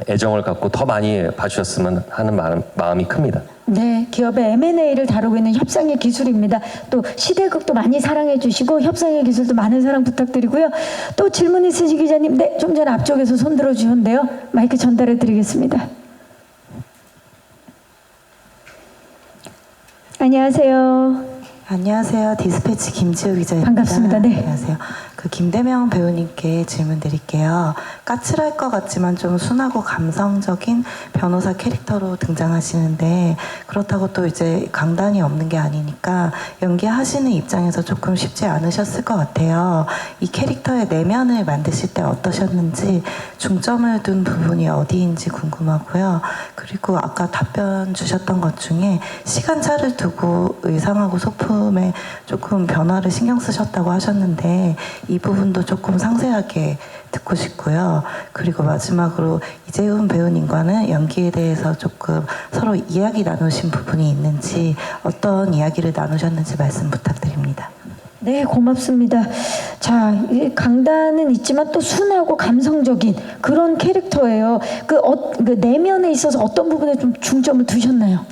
애정을 갖고 더 많이 봐주셨으면 하는 마음이 큽니다. 네, 기업의 M&A를 다루고 있는 협상의 기술입니다. 또 시대극도 많이 사랑해 주시고 협상의 기술도 많은 사랑 부탁드리고요. 또 질문 있으신 기자님, 네, 좀 전에 앞쪽에서 손 들어주셨는데요. 마이크 전달해 드리겠습니다. 안녕하세요. 안녕하세요. 디스패치 김지우 기자입니다. 반갑습니다. 네. 안녕하세요. 그 김대명 배우님께 질문 드릴게요. 까칠할 것 같지만 좀 순하고 감성적인 변호사 캐릭터로 등장하시는데 그렇다고 또 이제 강단이 없는 게 아니니까 연기하시는 입장에서 조금 쉽지 않으셨을 것 같아요. 이 캐릭터의 내면을 만드실 때 어떠셨는지 중점을 둔 부분이 어디인지 궁금하고요. 그리고 아까 답변 주셨던 것 중에 시간차를 두고 의상하고 소품에 조금 변화를 신경 쓰셨다고 하셨는데 이 부분도 조금 상세하게 듣고 싶고요. 그리고 마지막으로 이재훈 배우님과는 연기에 대해서 조금 서로 이야기 나누신 부분이 있는지 어떤 이야기를 나누셨는지 말씀 부탁드립니다. 네, 고맙습니다. 자, 이 강단은 있지만 또 순하고 감성적인 그런 캐릭터예요. 그 내면에 있어서 어떤 부분에 좀 중점을 두셨나요?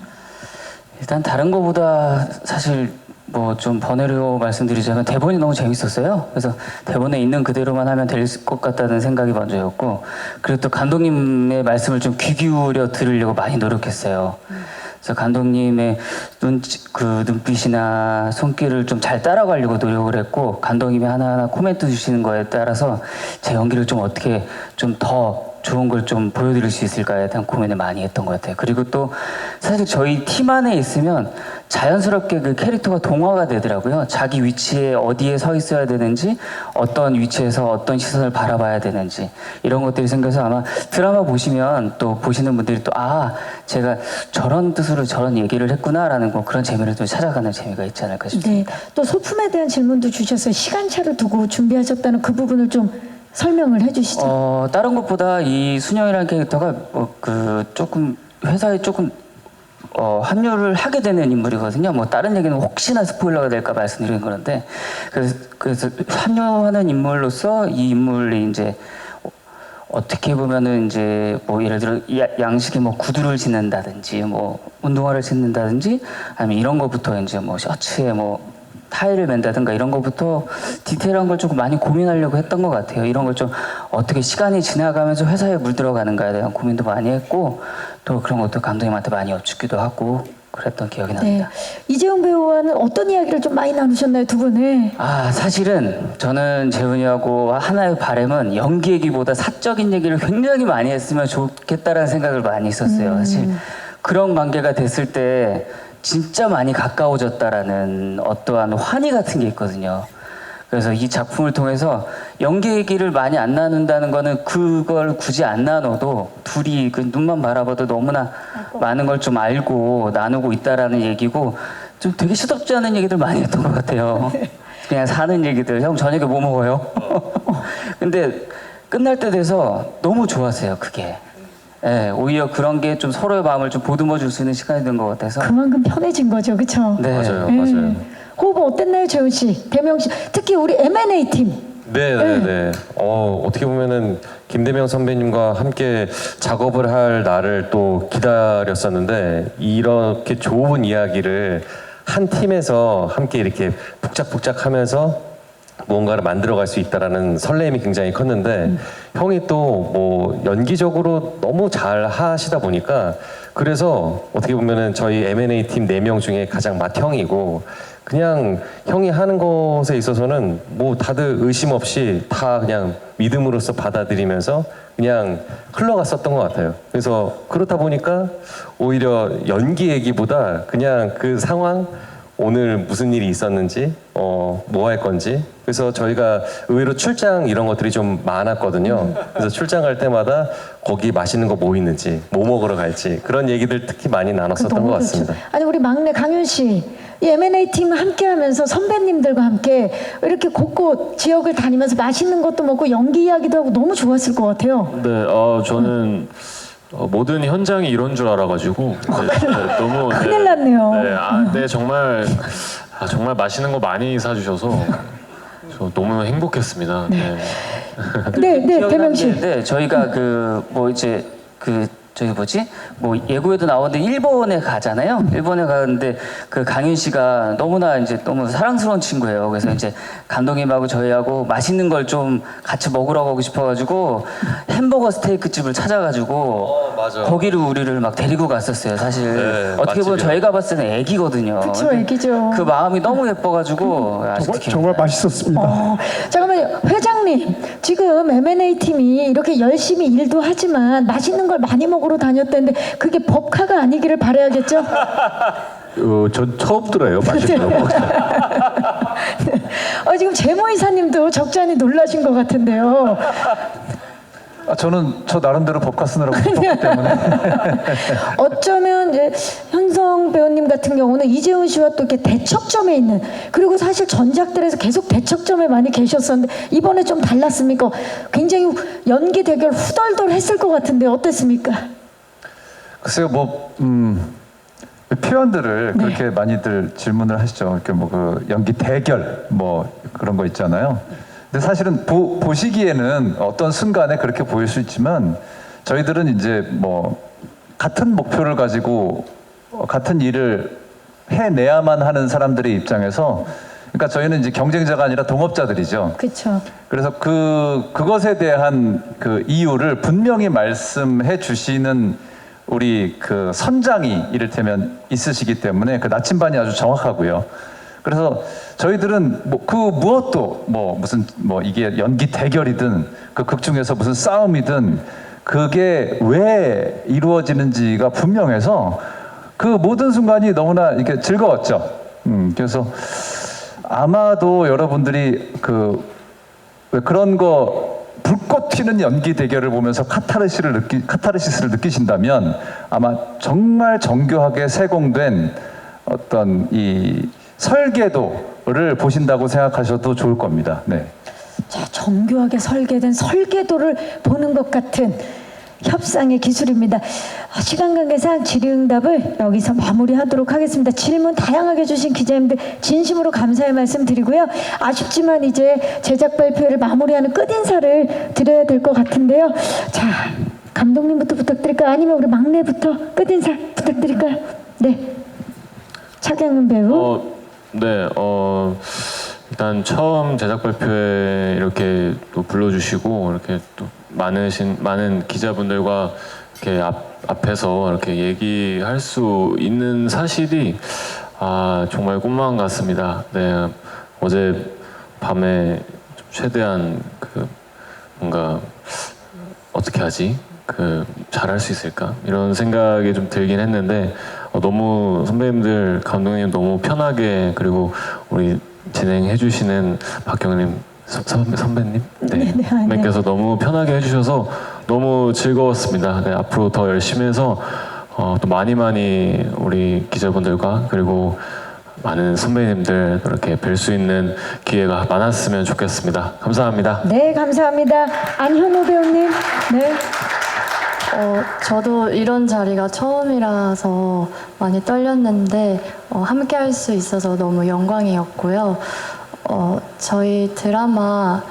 일단 다른 거보다 사실 뭐 좀 번외로 말씀드리자면 대본이 너무 재밌었어요. 그래서 대본에 있는 그대로만 하면 될 것 같다는 생각이 먼저였고, 그리고 또 감독님의 말씀을 좀 귀 기울여 들으려고 많이 노력했어요. 그래서 감독님의 눈빛이나 손길을 좀 잘 따라가려고 노력을 했고, 감독님이 하나하나 코멘트 주시는 거에 따라서 제 연기를 좀 어떻게 좀 더 좋은 걸 좀 보여드릴 수 있을까에 대한 고민을 많이 했던 것 같아요. 그리고 또 사실 저희 팀 안에 있으면 자연스럽게 그 캐릭터가 동화가 되더라고요. 자기 위치에 어디에 서 있어야 되는지, 어떤 위치에서 어떤 시선을 바라봐야 되는지, 이런 것들이 생겨서 아마 드라마 보시면 또 보시는 분들이 또 제가 저런 뜻으로 저런 얘기를 했구나라는 거, 그런 재미를 좀 찾아가는 재미가 있지 않을까 싶습니다. 네, 또 소품에 대한 질문도 주셨어요. 시간차를 두고 준비하셨다는 그 부분을 좀 설명을 해주시죠. 다른 것보다 이 순영이라는 캐릭터가 조금 회사에 조금 합류를 하게 되는 인물이거든요. 뭐 다른 얘기는 혹시나 스포일러가 될까 말씀드리는 건데, 그래서 합류하는 인물로서 이 인물이 이제 어떻게 보면은 이제 뭐 예를 들어 양식에 뭐 구두를 신는다든지 뭐 운동화를 신는다든지 아니면 이런 거부터 이제 뭐 셔츠에 뭐 타일을 맨다든가 이런 거부터 디테일한 걸 조금 많이 고민하려고 했던 것 같아요. 이런 걸 좀 어떻게 시간이 지나가면서 회사에 물들어가는가에 대한 고민도 많이 했고, 또 그런 것도 감독님한테 많이 여쭙기도 하고 그랬던 기억이 납니다. 네. 이재용 배우와는 어떤 이야기를 좀 많이 나누셨나요, 두 분은? 사실은 저는 재훈이하고 하나의 바람은 연기 얘기보다 사적인 얘기를 굉장히 많이 했으면 좋겠다라는 생각을 많이 했었어요. 사실 그런 관계가 됐을 때 진짜 많이 가까워졌다라는 어떠한 환희 같은 게 있거든요. 그래서 이 작품을 통해서 연기 얘기를 많이 안 나눈다는 거는 그걸 굳이 안 나눠도 둘이 그 눈만 바라봐도 너무나 많은 걸 좀 알고 나누고 있다라는 얘기고, 좀 되게 시덥지 않은 얘기들 많이 했던 것 같아요. 그냥 사는 얘기들. 형 저녁에 뭐 먹어요? 근데 끝날 때 돼서 너무 좋았어요, 그게. 네, 오히려 그런 게 좀 서로의 마음을 좀 보듬어 줄 수 있는 시간이 된 것 같아서 그만큼 편해진 거죠, 그렇죠? 네, 맞아요. 호흡 어땠나요, 재훈 씨, 대명 씨, 특히 우리 M&A 팀. 네. 어떻게 보면은 김대명 선배님과 함께 작업을 할 날을 또 기다렸었는데, 이렇게 좋은 이야기를 한 팀에서 함께 이렇게 북작북작하면서 무언가를 만들어갈 수 있다라는 설렘이 굉장히 컸는데, 형이 또 뭐 연기적으로 너무 잘 하시다 보니까, 그래서 어떻게 보면은 저희 M&A 팀 4명 중에 가장 맏형이고, 그냥 형이 하는 것에 있어서는 뭐 다들 의심 없이 다 그냥 믿음으로써 받아들이면서 그냥 흘러갔었던 것 같아요. 그래서 그렇다 보니까 오히려 연기 얘기보다 그냥 그 상황, 오늘 무슨 일이 있었는지, 뭐 할 건지. 그래서 저희가 의외로 출장 이런 것들이 좀 많았거든요. 그래서 출장 갈 때마다 거기 맛있는 거 뭐 있는지, 뭐 먹으러 갈지, 그런 얘기들 특히 많이 나눴었던 것 같습니다. 아니, 우리 막내 강윤 씨, 이 M&A 팀 함께하면서 선배님들과 함께 이렇게 곳곳 지역을 다니면서 맛있는 것도 먹고 연기 이야기도 하고 너무 좋았을 것 같아요. 네, 저는 모든 현장이 이런 줄 알아가지고 너무 큰일 났네요. 네, 정말 맛있는 거 많이 사주셔서 저 너무 행복했습니다. 네, 대명 씨. 네, 저희가 저기 뭐 예고에도 나오는데 일본에 가잖아요. 일본에 가는데 그 강윤 씨가 너무나 이제 너무 사랑스러운 친구예요. 그래서 이제 감독님하고 저희하고 맛있는 걸 좀 같이 먹으러 가고 싶어가지고 햄버거 스테이크 집을 찾아가지고 맞아. 거기로 우리를 막 데리고 갔었어요. 사실 네, 어떻게 보면 맛집이요. 저희가 봤을 때는 애기거든요. 그쵸, 근데 애기죠. 그 마음이 너무 예뻐가지고 아직도 정말 맛있었습니다. 잠깐만요. 회장님, 지금 M&A 팀이 이렇게 열심히 일도 하지만 맛있는 걸 많이 먹으러 다녔다는데 그게 법카가 아니기를 바라야겠죠? 전 처음 들어요. 맛있는 거. 지금 재모 이사님도 적잖이 놀라신 것 같은데요. 저는 저 나름대로 법카 쓰느라고 바빴기 때문에. 어쩌면 이제 현성 배우님 같은 경우는 이재훈 씨와 또 이렇게 대척점에 있는, 그리고 사실 전작들에서 계속 대척점에 많이 계셨었는데 이번에 좀 달랐습니까? 굉장히 연기 대결 후덜덜 했을 것 같은데 어땠습니까? 글쎄요, 표현들을 그렇게 많이들 질문을 하시죠. 이렇게 뭐 그 연기 대결 뭐 그런 거 있잖아요. 근데 사실은 보시기에는 어떤 순간에 그렇게 보일 수 있지만 저희들은 이제 뭐 같은 목표를 가지고 같은 일을 해내야만 하는 사람들의 입장에서, 그러니까 저희는 이제 경쟁자가 아니라 동업자들이죠. 그렇죠. 그래서 그것에 대한 그 이유를 분명히 말씀해 주시는 우리 그 선장이 이를테면 있으시기 때문에 그 나침반이 아주 정확하고요. 그래서 저희들은 뭐 그 무엇도 뭐 무슨 뭐 이게 연기 대결이든 그 극 중에서 무슨 싸움이든 그게 왜 이루어지는지가 분명해서 그 모든 순간이 너무나 이렇게 즐거웠죠. 그래서 아마도 여러분들이 왜 그런 거 불꽃 튀는 연기 대결을 보면서 카타르시스를 느끼신다면 아마 정말 정교하게 세공된 어떤 이 설계도를 보신다고 생각하셔도 좋을 겁니다. 네. 자, 정교하게 설계된 설계도를 보는 것 같은 협상의 기술입니다. 시간 관계상 질의응답을 여기서 마무리하도록 하겠습니다. 질문 다양하게 주신 기자님들 진심으로 감사의 말씀 드리고요. 아쉽지만 이제 제작 발표를 마무리하는 끝인사를 드려야 될 것 같은데요. 자, 감독님부터 부탁드릴까요? 아니면 우리 막내부터 끝인사 부탁드릴까요? 네. 차경은 배우. 네, 일단 처음 제작 발표에 이렇게 또 불러주시고 이렇게 또 많은 기자분들과 이렇게 앞에서 이렇게 얘기할 수 있는 사실이 정말 꿈만 같습니다. 네, 어제 밤에 좀 최대한 뭔가 어떻게 하지? 잘할 수 있을까? 이런 생각이 좀 들긴 했는데 너무 선배님들, 감독님 너무 편하게, 그리고 우리 진행해 주시는 박경림 선배님? 네. 선배님께서 너무 편하게 해주셔서 너무 즐거웠습니다. 네, 앞으로 더 열심히 해서 또 많이 우리 기자분들과 그리고 많은 선배님들 이렇게 뵐 수 있는 기회가 많았으면 좋겠습니다. 감사합니다. 네, 감사합니다. 안현호 배우님. 네. 저도 이런 자리가 처음이라서 많이 떨렸는데 함께 할 수 있어서 너무 영광이었고요. 저희 드라마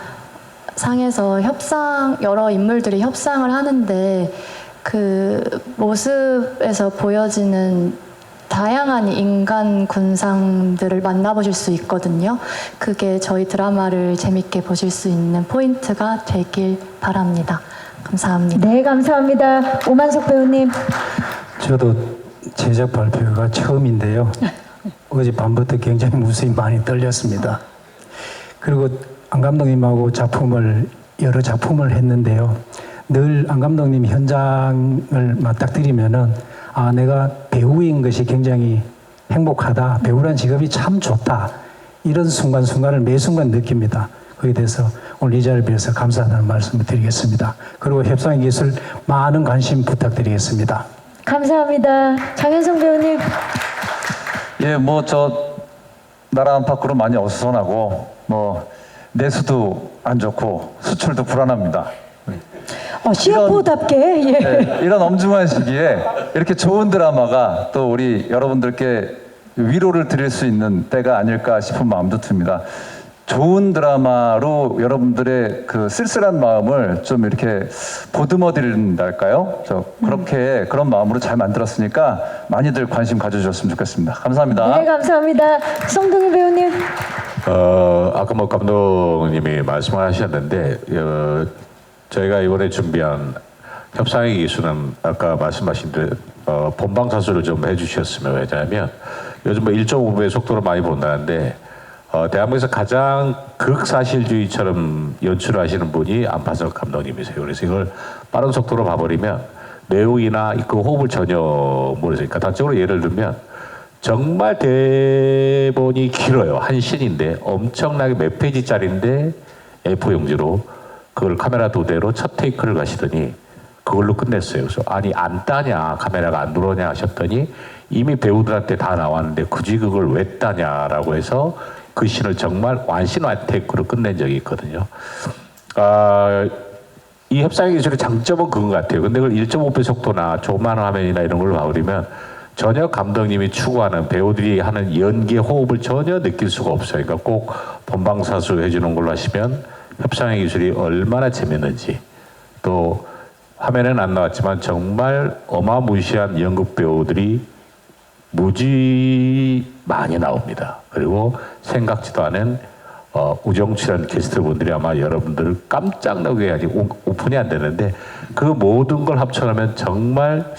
상에서 여러 인물들이 협상을 하는데 그 모습에서 보여지는 다양한 인간 군상들을 만나보실 수 있거든요. 그게 저희 드라마를 재밌게 보실 수 있는 포인트가 되길 바랍니다. 감사합니다. 네, 감사합니다. 오만석 배우님. 저도 제작 발표가 처음인데요. 어젯밤부터 굉장히 무수히 많이 떨렸습니다. 그리고 안 감독님하고 여러 작품을 했는데요. 늘 안 감독님 현장을 맞닥뜨리면은 내가 배우인 것이 굉장히 행복하다. 배우란 직업이 참 좋다. 이런 순간순간을 매 순간 느낍니다. 거기에 대해서 오늘 이 자리를 빌어서 감사하다는 말씀을 드리겠습니다. 그리고 협상의 기술 많은 관심 부탁드리겠습니다. 감사합니다. 장현성 배우님. 예, 나라 안팎으로 많이 어수선하고 내수도 안 좋고 수출도 불안합니다. CFO답게 예. 네, 이런 엄중한 시기에 이렇게 좋은 드라마가 또 우리 여러분들께 위로를 드릴 수 있는 때가 아닐까 싶은 마음도 듭니다. 좋은 드라마로 여러분들의 그 쓸쓸한 마음을 좀 이렇게 보듬어 드린달까요? 그렇게 그런 마음으로 잘 만들었으니까 많이들 관심 가져주셨으면 좋겠습니다. 감사합니다. 네, 감사합니다. 성동희 배우님. 아까 감독님이 말씀하셨는데 저희가 이번에 준비한 협상의 기술은 아까 말씀하신 대로 본방사수를 좀 해주셨으면. 왜냐하면 요즘 뭐 1.5배 속도로 많이 본다는데 대한민국에서 가장 극사실주의처럼 연출을 하시는 분이 안파석 감독님이세요. 그래서 이걸 빠른 속도로 봐버리면 내용이나 그 호흡을 전혀 모르니까 단적으로 예를 들면 정말 대본이 길어요. 한 씬인데 엄청나게 몇 페이지짜리인데 A4 용지로 그걸 카메라 2대로 첫 테이크를 가시더니 그걸로 끝냈어요. 그래서 아니 안 따냐, 카메라가 안 들어오냐 하셨더니 이미 배우들한테 다 나왔는데 굳이 그걸 왜 따냐라고 해서 그 씬을 정말 완신완테이크로 끝낸 적이 있거든요. 이 협상의 기술의 장점은 그건 것 같아요. 근데 그걸 1.5배 속도나 조그마한 화면이나 이런 걸로 봐버리면 전혀 감독님이 추구하는 배우들이 하는 연기의 호흡을 전혀 느낄 수가 없어요. 그러니까 꼭 본방사수 해주는 걸로 하시면 협상의 기술이 얼마나 재밌는지, 또 화면에는 안 나왔지만 정말 어마무시한 연극 배우들이 무지 많이 나옵니다. 그리고 생각지도 않은 우정출연 게스트분들이 아마 여러분들을 깜짝 놀게 아직 오픈이 안 되는데 그 모든 걸 합쳐놓으면 정말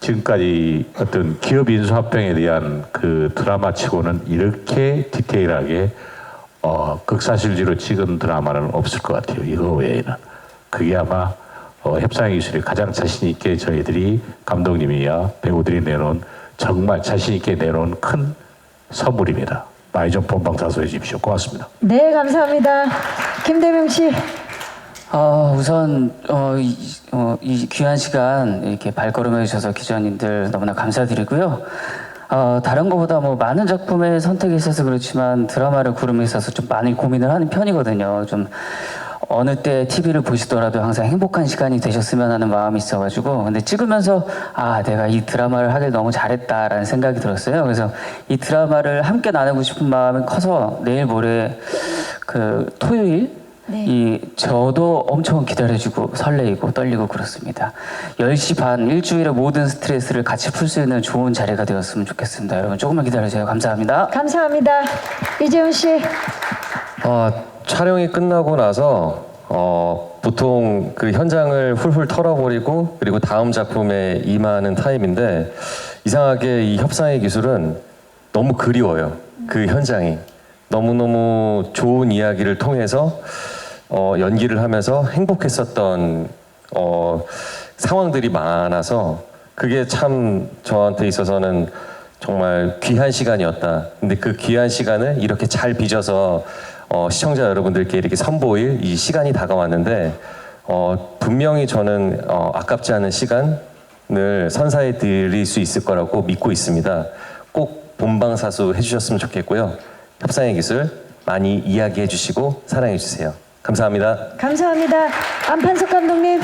지금까지 어떤 기업 인수합병에 대한 그 드라마치고는 이렇게 디테일하게 극사실주로 찍은 드라마는 없을 것 같아요. 이거 외에는. 그게 아마 협상의 기술이 가장 자신 있게 저희들이 감독님이야 배우들이 내놓은 정말 자신 있게 내놓은 큰 선물입니다. 많이 좀 본방사수해 주십시오. 고맙습니다. 네, 감사합니다. 김대명 씨. 우선 이 귀한 시간 이렇게 발걸음해 주셔서 기자님들 너무나 감사드리고요. 다른 것보다 뭐 많은 작품의 선택이 있어서 그렇지만 드라마를 고름에 있어서 좀 많이 고민을 하는 편이거든요. 좀 어느 때 TV를 보시더라도 항상 행복한 시간이 되셨으면 하는 마음이 있어가지고, 근데 찍으면서 내가 이 드라마를 하길 너무 잘했다라는 생각이 들었어요. 그래서 이 드라마를 함께 나누고 싶은 마음이 커서 내일 모레 그 토요일 저도 엄청 기다려지고 설레이고 떨리고 그렇습니다. 10시 반 일주일의 모든 스트레스를 같이 풀 수 있는 좋은 자리가 되었으면 좋겠습니다. 여러분 조금만 기다려주세요. 감사합니다. 감사합니다. 이재훈 씨. 촬영이 끝나고 나서 보통 그 현장을 훌훌 털어버리고 그리고 다음 작품에 임하는 타입인데 이상하게 이 협상의 기술은 너무 그리워요. 그 현장이 너무너무 좋은 이야기를 통해서 연기를 하면서 행복했었던 상황들이 많아서 그게 참 저한테 있어서는 정말 귀한 시간이었다. 근데 그 귀한 시간을 이렇게 잘 빚어서 시청자 여러분들께 이렇게 선보일 이 시간이 다가왔는데 분명히 저는 아깝지 않은 시간을 선사해 드릴 수 있을 거라고 믿고 있습니다. 꼭 본방사수 해주셨으면 좋겠고요. 협상의 기술 많이 이야기해 주시고 사랑해 주세요. 감사합니다. 감사합니다. 안판석 감독님.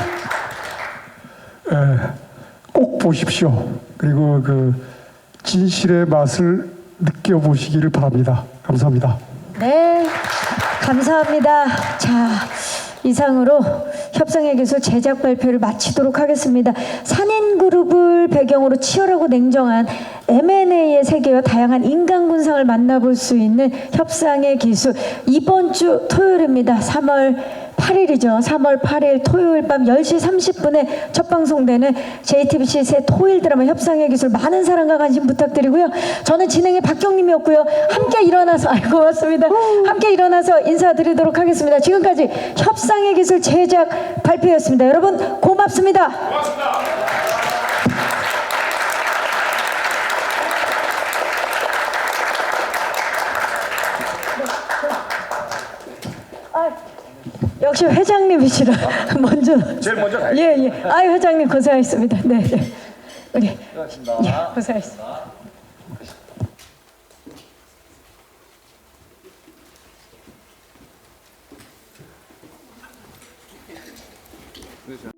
꼭 보십시오. 그리고 그 진실의 맛을 느껴보시기를 바랍니다. 감사합니다. 네, 감사합니다. 자, 이상으로 협상의 기술 제작 발표를 마치도록 하겠습니다. 산인그룹을 배경으로 치열하고 냉정한 M&A의 세계와 다양한 인간 군상을 만나볼 수 있는 협상의 기술, 이번 주 토요일입니다. 3월 8일이죠. 3월 8일 토요일 밤 10시 30분에 첫 방송되는 JTBC 새 토요일 드라마 협상의 기술 많은 사랑과 관심 부탁드리고요. 저는 진행의 박경림이었고요. 함께 일어나서 고맙습니다. 함께 일어나서 인사드리도록 하겠습니다. 지금까지 협상의 기술 제작 발표였습니다. 여러분 고맙습니다. 고맙습니다. 역시 회장님이시라 먼저. 제일 먼저 가요. 예. 회장님 고생하셨습니다. 네. 우리 고생하셨습니다. 네,